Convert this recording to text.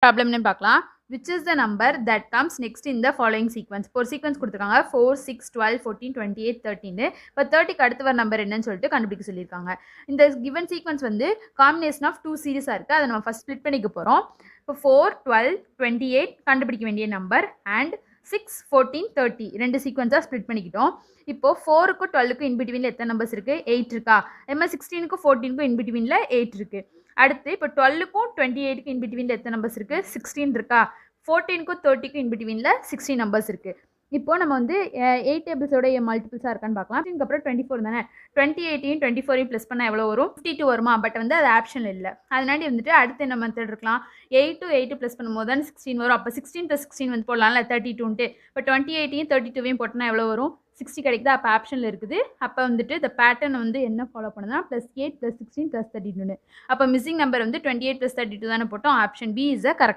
ப்ராப்ளம்னு பார்க்கலாம். which is the number that comes next in the following sequence. இப்போ ஒரு சீக்வன்ஸ் கொடுத்துருக்காங்க 4 6 12 14 28 13. இப்போ 30க்கு அடுத்து வர நம்பர் என்னன்னு சொல்லிட்டு கண்டுபிடிக்க சொல்லியிருக்காங்க. இந்த கிவன் சீக்வன்ஸ் வந்து காம்பினேஷன் ஆஃப் 2 சீரிஸாக இருக்குது. அதை நம்ம ஃபஸ்ட் ஸ்ப்ளிட் பண்ணிக்க போகிறோம். இப்போ 4 12 28 கண்டுபிடிக்க வேண்டிய நம்பர் அண்ட் 6 14 30 ரெண்டு சீக்வன்ஸாக ஸ்ப்ளிட் பண்ணிக்கிட்டோம். இப்போ 4க்கும் 12க்கும் இன்பிட்வீனில் எத்தனை நம்பர்ஸ் இருக்குது? 8 இருக்கா? நம்ம 16க்கும் 14க்கும் இன்பிட்வீனில் 8 இருக்குது. அடுத்து இப்போ 12க்கும் 28க்கும் இன்பிட்வீனில் எத்தனை நம்பர்ஸ் இருக்குது? 16 இருக்கா? 14க்கும் 30க்கும் இன்பிட்வீனில் 16 நம்பர்ஸ் இருக்குது. இப்போ நம்ம வந்து 8 டேபிள்ஸோட மல்டிபிள்ஸாக இருக்கான்னு பார்க்கலாம். அதுக்கப்புறம் 24 தானே, 28யும் 24யும் ப்ளஸ் பண்ணால் எவ்வளோ வரும்? 52 வருமா? பட் வந்து அது ஆப்ஷன் இல்லை. அதனால வந்துட்டு அடுத்து என்ன மெத்தட் இருக்கலாம்? 8 ப்ளஸ் பண்ணும்போது தான் 16 வரும். அப்போ 16 + 16 வந்து போடலாம்ல 32ன்ட்டு. இப்போ 28யும் 32வையும் போட்டோன்னா எவ்வளோ வரும்? 60 கிடைக்குது. அப்போ ஆப்ஷனில் இருக்குது. அப்போ வந்துட்டு இந்த பேட்டர்ன் வந்து என்ன ஃபாலோ பண்ணுதுன்னா +8 + 16 + 32. அப்போ மிஸ்ஸிங் நம்பர் வந்து 28 + 32 தானே போட்டோம். Option B is a correct.